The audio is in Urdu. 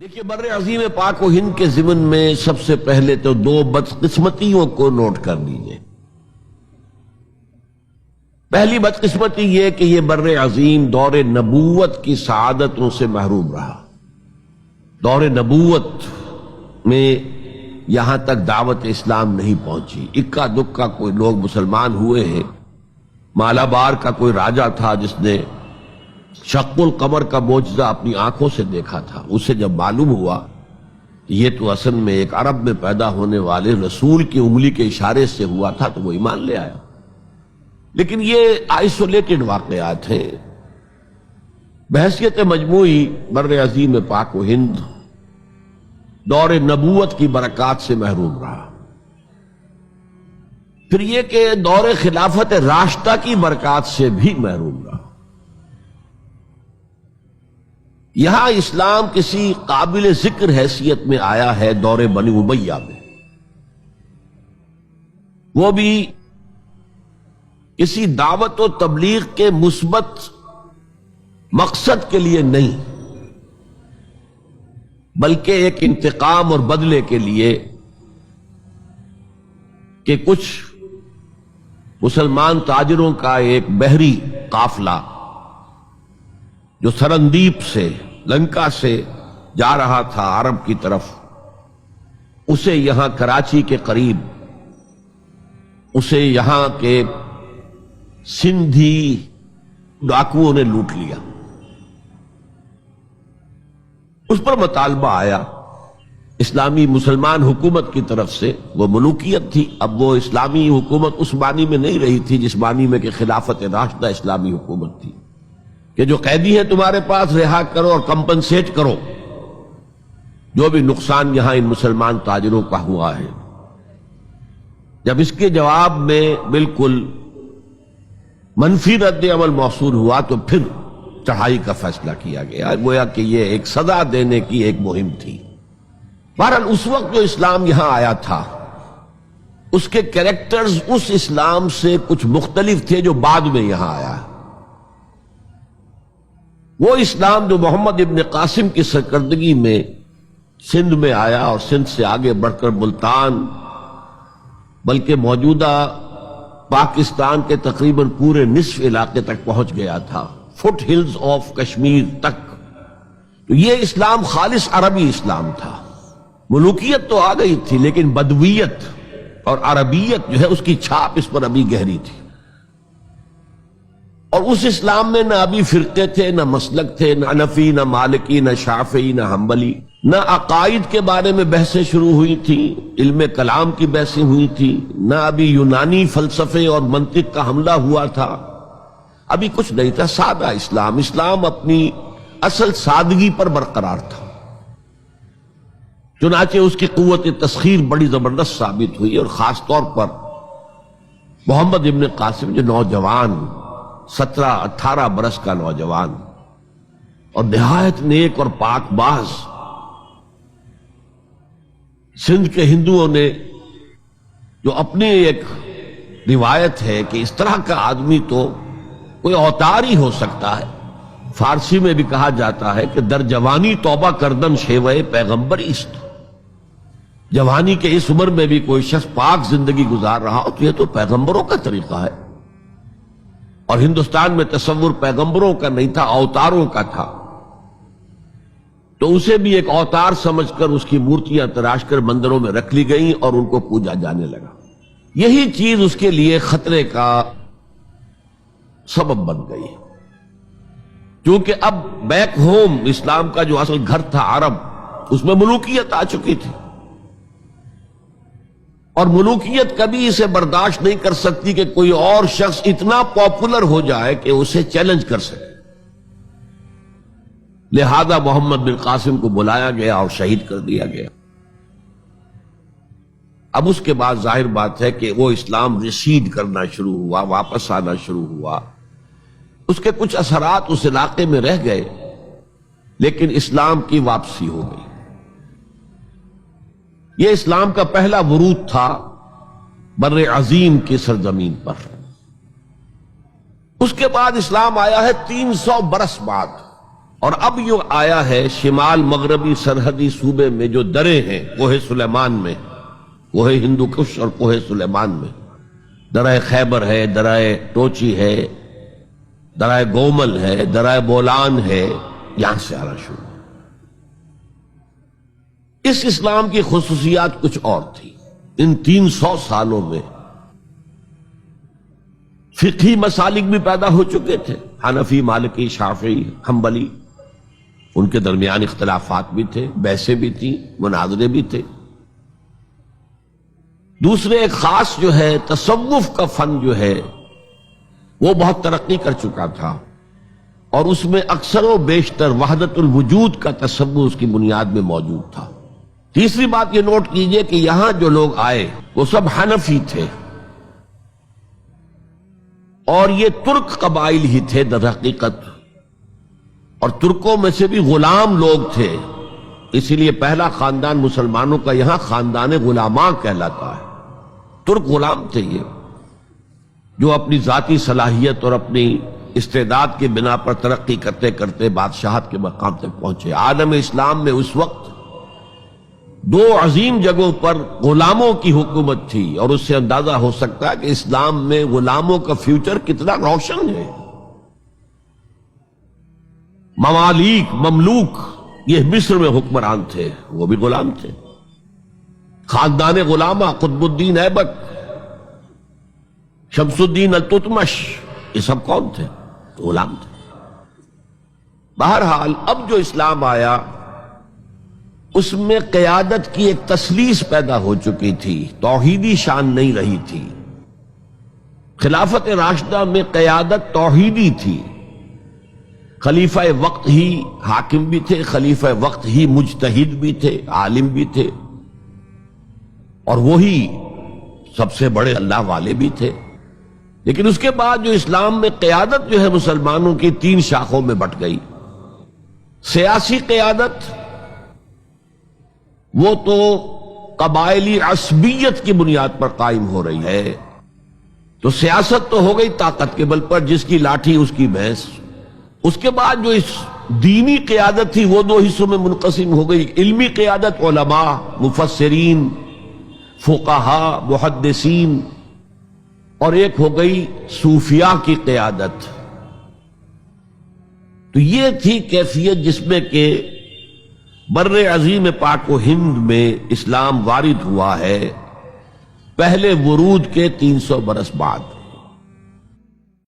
دیکھیے بر عظیم پاک و ہند کے ضمن میں سب سے پہلے تو دو بدقسمتیوں کو نوٹ کر لیجئے۔ پہلی بدقسمتی یہ کہ یہ بر عظیم دور نبوت کی سعادتوں سے محروم رہا۔ دور نبوت میں یہاں تک دعوت اسلام نہیں پہنچی، اکا دکا کوئی لوگ مسلمان ہوئے ہیں۔ مالابار کا کوئی راجہ تھا جس نے شق القمر کا معجزہ اپنی آنکھوں سے دیکھا تھا، اسے جب معلوم ہوا یہ تو اصل میں ایک عرب میں پیدا ہونے والے رسول کی انگلی کے اشارے سے ہوا تھا، تو وہ ایمان لے آیا۔ لیکن یہ آئسولیٹڈ واقعات ہیں۔ بحیثیت مجموعی بر عظیم پاک و ہند دور نبوت کی برکات سے محروم رہا۔ پھر یہ کہ دور خلافت راشدہ کی برکات سے بھی محروم رہا۔ یہاں اسلام کسی قابل ذکر حیثیت میں آیا ہے دور بنی امیہ میں، وہ بھی کسی دعوت و تبلیغ کے مثبت مقصد کے لیے نہیں، بلکہ ایک انتقام اور بدلے کے لیے کہ کچھ مسلمان تاجروں کا ایک بحری قافلہ جو سرندیپ سے لنکا سے جا رہا تھا عرب کی طرف، اسے یہاں کراچی کے قریب، اسے یہاں کے سندھی ڈاکوؤں نے لوٹ لیا۔ اس پر مطالبہ آیا اسلامی مسلمان حکومت کی طرف سے، وہ ملوکیت تھی، اب وہ اسلامی حکومت اس معنی میں نہیں رہی تھی جس معنی میں کہ خلافت راشدہ اسلامی حکومت تھی کہ جو قیدی ہیں تمہارے پاس رہا کرو اور کمپنسیٹ کرو جو بھی نقصان یہاں ان مسلمان تاجروں کا ہوا ہے۔ جب اس کے جواب میں بالکل منفی رد عمل موصول ہوا تو پھر چڑھائی کا فیصلہ کیا گیا، گویا کہ یہ ایک سزا دینے کی ایک مہم تھی۔ بہرحال اس وقت جو اسلام یہاں آیا تھا اس کے کریکٹرز اس اسلام سے کچھ مختلف تھے جو بعد میں یہاں آیا۔ وہ اسلام جو محمد ابن قاسم کی سرکردگی میں سندھ میں آیا اور سندھ سے آگے بڑھ کر ملتان بلکہ موجودہ پاکستان کے تقریباً پورے نصف علاقے تک پہنچ گیا تھا، فٹ ہلز آف کشمیر تک، تو یہ اسلام خالص عربی اسلام تھا۔ ملوکیت تو آ گئی تھی لیکن بدویت اور عربیت جو ہے اس کی چھاپ اس پر ابھی گہری تھی۔ اور اس اسلام میں نہ ابھی فرقے تھے، نہ مسلک تھے، نہ حنفی، نہ مالکی، نہ شافعی، نہ حنبلی، نہ عقائد کے بارے میں بحثیں شروع ہوئی تھیں، علم کلام کی بحثیں ہوئی تھی، نہ ابھی یونانی فلسفے اور منطق کا حملہ ہوا تھا، ابھی کچھ نہیں تھا، سادہ اسلام۔ اسلام اپنی اصل سادگی پر برقرار تھا، چنانچہ اس کی قوت تسخیر بڑی زبردست ثابت ہوئی، اور خاص طور پر محمد ابن قاسم جو نوجوان 17-18 برس کا نوجوان اور نہایت نیک اور پاک باز، سندھ کے ہندوؤں نے جو اپنی ایک روایت ہے کہ اس طرح کا آدمی تو کوئی اوتار ہی ہو سکتا ہے، فارسی میں بھی کہا جاتا ہے کہ در جوانی توبہ کردن شیوہ پیغمبر است، جوانی کے اس عمر میں بھی کوئی شخص پاک زندگی گزار رہا ہو تو یہ تو پیغمبروں کا طریقہ ہے۔ اور ہندوستان میں تصور پیغمبروں کا نہیں تھا، اوتاروں کا تھا، تو اسے بھی ایک اوتار سمجھ کر اس کی مورتیاں تراش کر مندروں میں رکھ لی گئیں اور ان کو پوجا جانے لگا۔ یہی چیز اس کے لیے خطرے کا سبب بن گئی، کیونکہ اب بیک ہوم اسلام کا جو اصل گھر تھا عرب، اس میں ملوکیت آ چکی تھی، اور ملوکیت کبھی اسے برداشت نہیں کر سکتی کہ کوئی اور شخص اتنا پاپولر ہو جائے کہ اسے چیلنج کر سکے۔ لہذا محمد بن قاسم کو بلایا گیا اور شہید کر دیا گیا۔ اب اس کے بعد ظاہر بات ہے کہ وہ اسلام ریسیڈ کرنا شروع ہوا، واپس آنا شروع ہوا، اس کے کچھ اثرات اس علاقے میں رہ گئے، لیکن اسلام کی واپسی ہو گئی۔ یہ اسلام کا پہلا ورود تھا بر عظیم کی سرزمین پر۔ اس کے بعد اسلام آیا ہے 300 برس بعد، اور اب یہ آیا ہے شمال مغربی سرحدی صوبے میں جو درے ہیں کوہ سلیمان میں، کوہ ہندو کش اور کوہ سلیمان میں، درہ خیبر ہے، درہ ٹوچی ہے، درہ گومل ہے، درہ بولان ہے، یہاں سے آنا شروع۔ اس اسلام کی خصوصیات کچھ اور تھی۔ ان 300 سالوں میں فقہی مسالک بھی پیدا ہو چکے تھے، حنفی، مالکی، شافعی، حنبلی، ان کے درمیان اختلافات بھی تھے، بحثیں بھی تھیں، مناظرے بھی تھے۔ دوسرے ایک خاص جو ہے تصوف کا فن جو ہے وہ بہت ترقی کر چکا تھا، اور اس میں اکثر و بیشتر وحدت الوجود کا تصور اس کی بنیاد میں موجود تھا۔ تیسری بات یہ نوٹ کیجئے کہ یہاں جو لوگ آئے وہ سب حنفی تھے، اور یہ ترک قبائل ہی تھے در حقیقت، اور ترکوں میں سے بھی غلام لوگ تھے، اسی لیے پہلا خاندان مسلمانوں کا یہاں خاندان غلاماں کہلاتا ہے۔ ترک غلام تھے یہ، جو اپنی ذاتی صلاحیت اور اپنی استعداد کی بنا پر ترقی کرتے کرتے بادشاہت کے مقام تک پہنچے۔ عالم اسلام میں اس وقت 2 عظیم جگہوں پر غلاموں کی حکومت تھی، اور اس سے اندازہ ہو سکتا ہے کہ اسلام میں غلاموں کا فیوچر کتنا روشن ہے۔ ممالک، مملوک، یہ مصر میں حکمران تھے، وہ بھی غلام تھے۔ خاندان غلامہ، قطب الدین ایبک، شمس الدین التتمش، یہ سب کون تھے؟ غلام تھے۔ بہرحال اب جو اسلام آیا اس میں قیادت کی ایک تسلیس پیدا ہو چکی تھی، توحیدی شان نہیں رہی تھی۔ خلافت راشدہ میں قیادت توحیدی تھی، خلیفہ وقت ہی حاکم بھی تھے، خلیفہ وقت ہی مجتہد بھی تھے، عالم بھی تھے، اور وہی سب سے بڑے اللہ والے بھی تھے۔ لیکن اس کے بعد جو اسلام میں قیادت جو ہے مسلمانوں کی 3 شاخوں میں بٹ گئی۔ سیاسی قیادت وہ تو قبائلی عصبیت کی بنیاد پر قائم ہو رہی ہے، تو سیاست تو ہو گئی طاقت کے بل پر، جس کی لاٹھی اس کی بھینس۔ اس کے بعد جو اس دینی قیادت تھی وہ 2 حصوں میں منقسم ہو گئی، علمی قیادت، علماء، مفسرین، فقہاء، محدثین، اور ایک ہو گئی صوفیاء کی قیادت۔ تو یہ تھی کیفیت جس میں کہ بر عظیم پاک و ہند میں اسلام وارد ہوا ہے پہلے ورود کے 300 برس بعد۔